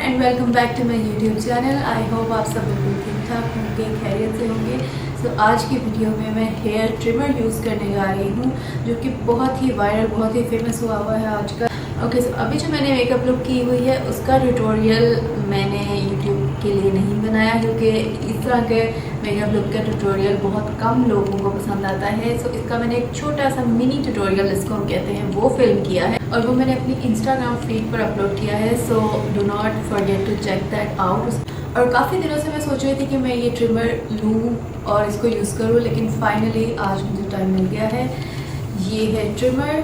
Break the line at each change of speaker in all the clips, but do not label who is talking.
And welcome back to my YouTube channel. I hope आप सब बिल्कुल ठीक ठाक होंगे, खैरियत से होंगे। सो आज की वीडियो में मैं हेयर ट्रिमर यूज़ करने जा रही हूँ जो कि बहुत ही वायरल, बहुत ही फेमस हुआ है आजकल। ओके, सो अभी जो मैंने मेकअप लुक की हुई है उसका ट्यूटोरियल मैंने यूट्यूब के लिए नहीं बनाया क्योंकि इस तरह के मेकअप लुक का ट्यूटोरियल बहुत कम लोगों को पसंद आता है। सो इसका मैंने एक छोटा सा मिनी ट्यूटोरियल, इसको हम कहते हैं, वो फिल्म किया है और वो मैंने अपनी इंस्टाग्राम फीड पर अपलोड किया है। So do not forget to check that out. और काफ़ी दिनों से मैं सोच रही थी कि मैं ये ट्रिमर लूँ और इसको यूज़ करूँ, लेकिन फाइनली आज मुझे टाइम मिल गया है। ये है ट्रिमर।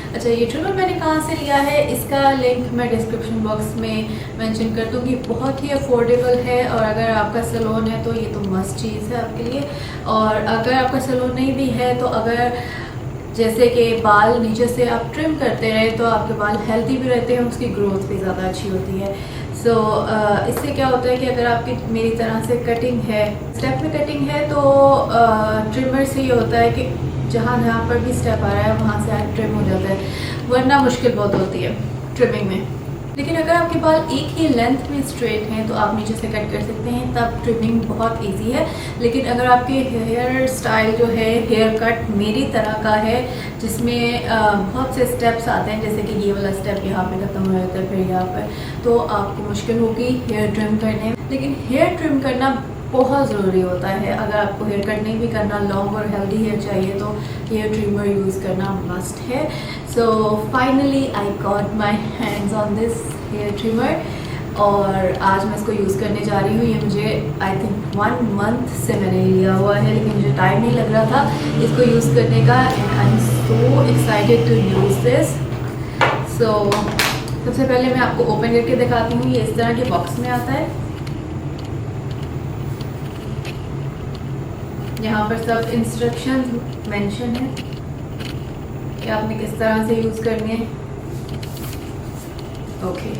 अच्छा, ये ट्रिमर मैंने कहाँ से लिया है इसका लिंक मैं डिस्क्रिप्शन बॉक्स में मेंशन कर दूँगी। बहुत ही अफोर्डेबल है और अगर आपका सैलून है तो ये तो मस्ट चीज़ है आपके लिए। और अगर आपका सैलून नहीं भी है तो अगर जैसे कि बाल नीचे से आप ट्रिम करते रहे तो आपके बाल हेल्दी भी रहते हैं, उसकी ग्रोथ भी ज़्यादा अच्छी होती है। सो इससे क्या होता है कि अगर आपकी मेरी तरह से कटिंग है, स्टेप में कटिंग है, तो ट्रिमर से ये होता है कि जहाँ पर भी स्टेप आ रहा है वहाँ से ट्रिम हो जाता है, वरना मुश्किल बहुत होती है ट्रिमिंग में। लेकिन अगर आपके बाल एक ही लेंथ में स्ट्रेट हैं तो आप नीचे से कट कर सकते हैं, तब ट्रिमिंग बहुत इजी है। लेकिन अगर आपके हेयर स्टाइल जो है, हेयर कट मेरी तरह का है जिसमें बहुत से स्टेप्स आते हैं, जैसे कि ये वाला स्टेप यहाँ पे खत्म हो जाता है, फिर यहाँ पर, तो आपको मुश्किल होगी हेयर ट्रिम करने में। लेकिन हेयर ट्रिम करना बहुत ज़रूरी होता है। अगर आपको हेयर कट नहीं भी करना, लॉन्ग और हेल्दी हेयर चाहिए, तो हेयर ट्रिमर यूज़ करना मस्ट है। So finally I got my hands on this hair trimmer और आज मैं इसको यूज़ करने जा रही हूँ। ये मुझे आई थिंक 1 मंथ से मैंने लिया हुआ है, लेकिन मुझे टाइम नहीं लग रहा था इसको यूज़ करने का। And I am so excited to use this. So सबसे पहले मैं आपको ओपन करके दिखाती हूँ। ये इस तरह के बॉक्स में आता है। यहाँ पर सब इंस्ट्रक्शंस मेंशन है कि आपने किस तरह से यूज़ करनी है। ओके,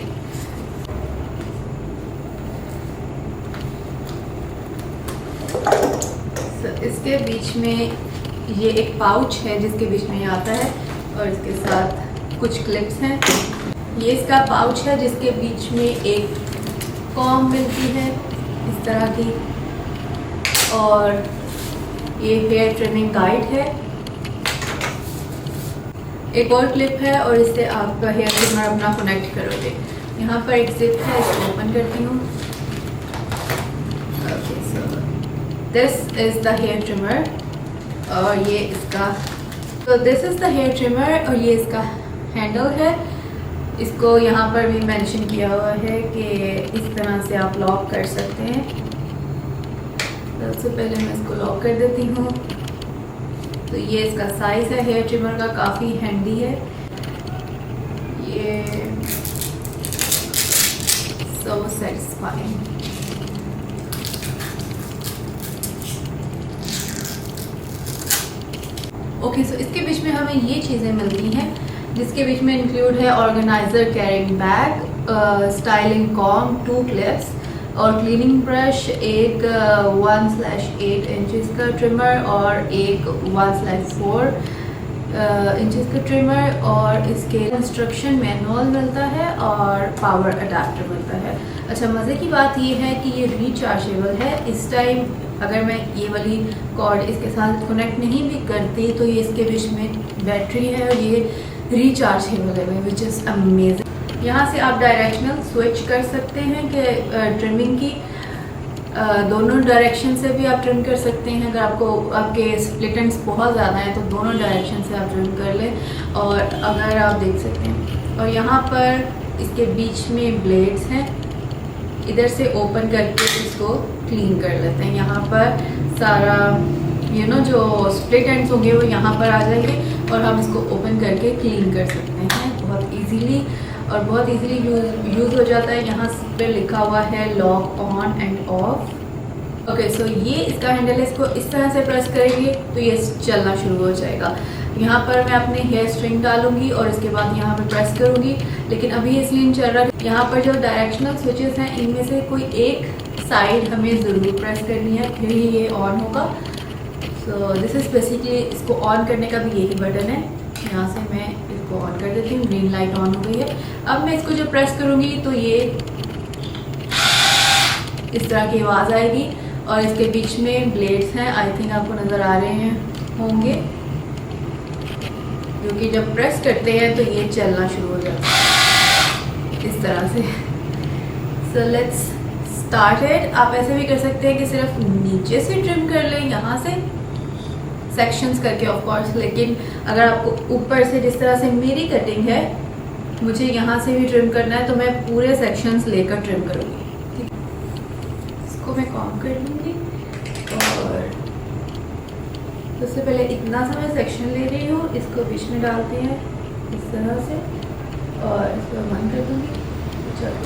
इसके बीच में ये एक पाउच है जिसके बीच में ये आता है और इसके साथ कुछ क्लिप्स हैं। ये इसका पाउच है जिसके बीच में एक कॉम्ब मिलती है इस तरह की, और ये हेयर ट्रिमिंग गाइड है। एक और क्लिप है और इससे आपका हेयर ट्रिमर अपना कनेक्ट करोगे। यहाँ पर एक जिप है, इसको ओपन करती हूँ। Okay, so this is the hair trimmer और ये इसका, तो this is the hair trimmer और ये इसका हैंडल है। इसको यहाँ पर भी मेंशन किया हुआ है कि इस तरह से आप लॉक कर सकते हैं। सबसे पहले मैं इसको लॉक कर देती हूँ। तो ये इसका साइज़ है हेयर ट्रिमर का, काफ़ी हैंडी है ये, सो सेटिस्फाइंग। ओके, सो इसके बीच में हमें ये चीज़ें मिलती हैं जिसके बीच में इंक्लूड है organiser, carrying bag, styling comb, 2 clips और क्लीनिंग ब्रश, एक 1/8 इंचज़ का ट्रिमर और एक 1/4 इंचज़ का ट्रिमर, और इसके इंस्ट्रक्शन मैनुअल मिलता है और पावर अडेप्टर मिलता है। अच्छा, मज़े की बात ये है कि ये रिचार्जेबल है। इस टाइम अगर मैं ये वाली कॉर्ड इसके साथ कनेक्ट नहीं भी करती तो ये इसके बीच में बैटरी है और ये रिचार्जेबल है, विच इज़ अमेजिंग। यहाँ से आप डायरेक्शनल स्विच कर सकते हैं कि ट्रिमिंग की दोनों डायरेक्शन से भी आप ट्रिम कर सकते हैं। अगर आपको आपके स्प्लिट एंड्स बहुत ज़्यादा हैं तो दोनों डायरेक्शन से आप ट्रिम कर लें। और अगर आप देख सकते हैं, और यहाँ पर इसके बीच में ब्लेड्स हैं, इधर से ओपन करके इसको क्लीन कर लेते हैं। यहाँ पर सारा जो स्प्लिट एंड्स होंगे वो यहाँ पर आ जाएंगे और हम इसको ओपन करके क्लीन कर सकते हैं बहुत इजीली, और बहुत इजीली यूज़ हो जाता है। यहाँ पे लिखा हुआ है lock on and off. Okay, so ये इसका हैंडल है। इसको इस तरह से प्रेस करेंगे तो ये चलना शुरू हो जाएगा। यहाँ पर मैं अपने हेयर स्ट्रिंग डालूंगी और इसके बाद यहाँ पे प्रेस करूँगी, लेकिन अभी इसलिए नहीं चल रहा। यहाँ पर जो डायरेक्शनल स्विचेस हैं इनमें से कोई एक साइड हमें ज़रूर प्रेस करनी है, फिर ही ये ऑन होगा। सो दिस इज़ बेसिकली, इसको ऑन करने का भी यही बटन है। यहाँ से मैं इसको ऑन कर देती हूँ। ग्रीन लाइट ऑन हो गई है। अब मैं इसको जब प्रेस करूँगी तो ये इस तरह की आवाज़ आएगी और इसके बीच में ब्लेड्स हैं, आई थिंक आपको नज़र आ रहे हैं होंगे, क्योंकि जब प्रेस करते हैं तो ये चलना शुरू हो जाता है इस तरह से। So let's start it. आप ऐसे भी कर सकते हैं कि सिर्फ नीचे से ट्रिम कर लें, यहाँ से सेक्शंस करके ऑफ कोर्स, लेकिन अगर आपको ऊपर से जिस तरह से मेरी कटिंग है मुझे यहाँ से भी ट्रिम करना है तो मैं पूरे सेक्शंस लेकर ट्रिम करूँगी। इसको मैं कॉम कर लूँगी और सबसे पहले इतना सा मैं सेक्शन ले रही हूँ, इसको बीच में डालते हैं इस तरह से और इसको बंद कर दूँगी। चलो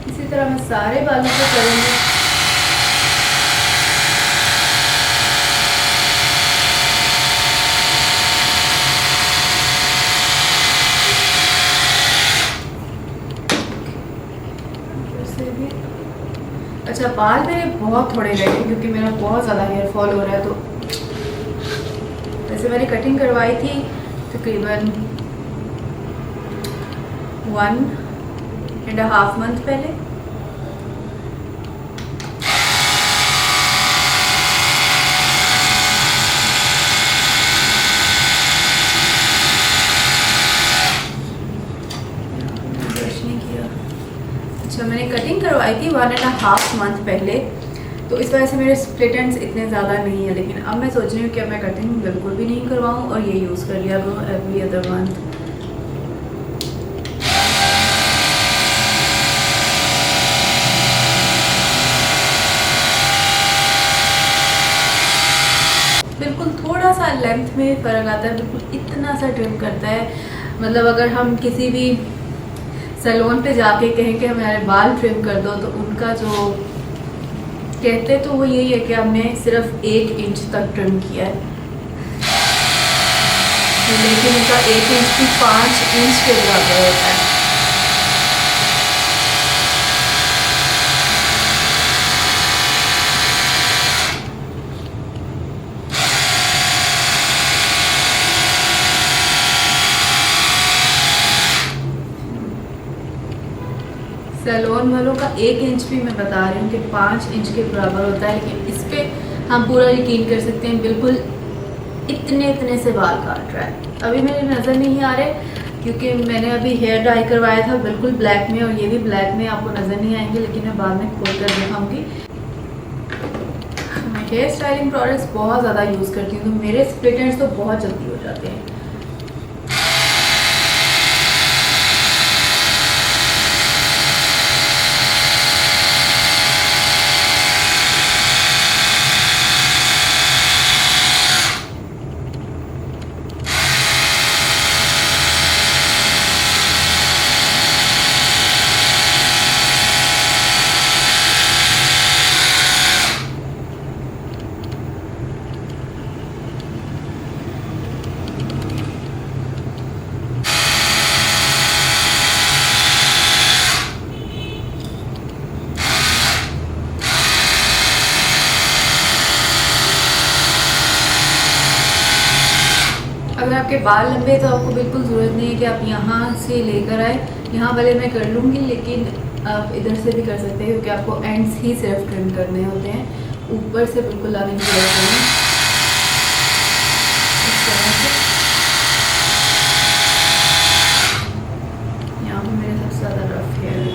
इसी तरह मैं सारे बालों को करूँगी। अच्छा, बाल मेरे बहुत थोड़े रह गए क्योंकि मेरा बहुत ज़्यादा हेयर फॉल हो रहा है। तो वैसे मैंने कटिंग करवाई थी तकरीबन 1.5 मंथ पहले। अच्छा, मैंने कटिंग करवाई थी 1.5 मंथ पहले, तो इस वजह से मेरे स्प्लिट एंड्स इतने ज़्यादा नहीं है। लेकिन अब मैं सोच रही हूँ कि अब मैं कटिंग बिल्कुल भी नहीं करवाऊँ और ये यूज़ कर लिया करूँ एवरी अदर मंथ। बिल्कुल थोड़ा सा लेंथ में फ़र्क आता है, बिल्कुल इतना सा ट्रिम करता है। मतलब अगर हम किसी भी सैलून पे जाके कहें कि हमारे बाल ट्रिम कर दो तो उनका जो कहते तो वो यही है कि हमने सिर्फ 1 इंच तक ट्रिम किया है, लेकिन उनका 1 इंच भी 5 इंच के बराबर होता है। सैलून वालों का 1 इंच भी मैं बता रही हूँ कि 5 इंच के बराबर होता है, लेकिन इस पर हम पूरा यकीन कर सकते हैं बिल्कुल इतने से बाल काट रहा है। अभी मेरे नज़र नहीं आ रहे क्योंकि मैंने अभी हेयर डाई करवाया था बिल्कुल ब्लैक में, और ये भी ब्लैक में, आपको नज़र नहीं आएंगे लेकिन मैं बाद में खोल कर दिखाऊंगी। मैं हेयर स्टाइलिंग प्रोडक्ट्स बहुत ज़्यादा यूज़ करती हूँ तो मेरे स्प्लिट एंड्स तो बहुत जल्दी हो जाते हैं। अगर आपके बाल लंबे तो आपको बिल्कुल ज़रूरत नहीं है कि आप यहाँ से लेकर आए, यहाँ वाले मैं कर लूँगी, लेकिन आप इधर से भी कर सकते हैं क्योंकि आपको एंड्स ही सिर्फ ट्रिम करने होते हैं, ऊपर से बिल्कुल लाने की ज़रूरत नहीं है। इस तरह से यहाँ पर मेरे सबसे ज़्यादा रफ हेयर है।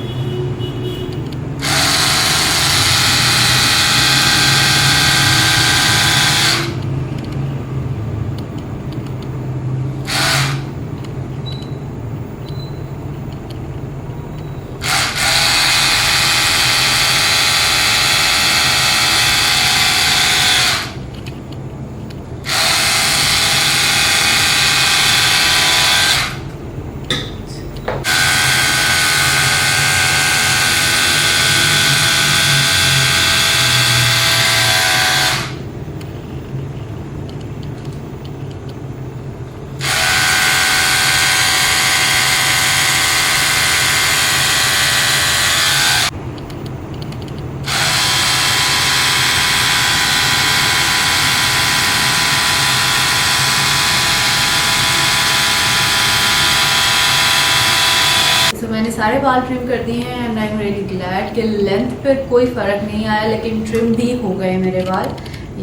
सारे बाल ट्रिम कर दिए हैं and I am really glad कि लेंथ पर कोई फ़र्क नहीं आया, लेकिन ट्रिम भी हो गए मेरे बाल।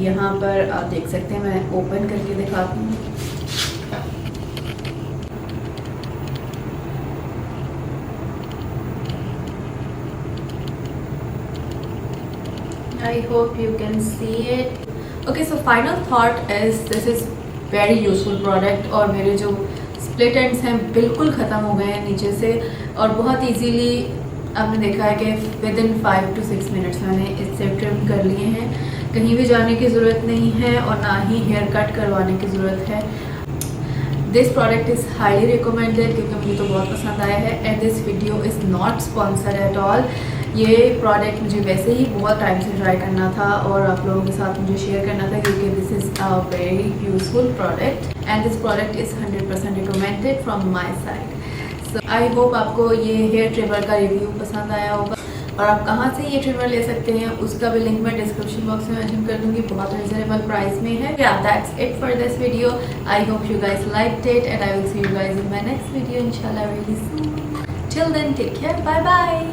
यहाँ पर आप देख सकते हैं, मैं ओपन करके दिखाती हूँ। I hope you can see it. Okay, so final thought is this is very useful product और मेरे जो स्प्लिट एंड्स हैं बिल्कुल ख़त्म हो गए हैं नीचे से, और बहुत इजीली आपने देखा है कि विद इन 5 to 6 मिनट्स मैंने इससे ट्रिम कर लिए हैं। कहीं भी जाने की ज़रूरत नहीं है और ना ही हेयर कट करवाने की ज़रूरत है। This product is highly recommended क्योंकि मुझे तो बहुत पसंद आया है and this video is not sponsored at all. ये प्रोडक्ट मुझे वैसे ही बहुत टाइम से ट्राई करना था और आप लोगों के साथ मुझे शेयर करना था क्योंकि this is a very useful product and this product is 100% recommended from my side. So I hope आपको ये हेयर ट्रिमर का रिव्यू पसंद आया होगा, और आप कहाँ से ये ट्रिमर ले सकते हैं उसका भी लिंक मैं डिस्क्रिप्शन बॉक्स में मेंशन कर दूँगी। बहुत रिजनेबल प्राइस में है। That's it for this video. I hope you guys liked it and I will see you guys in my next video इंशाल्लाह really soon. Till then take care, bye bye.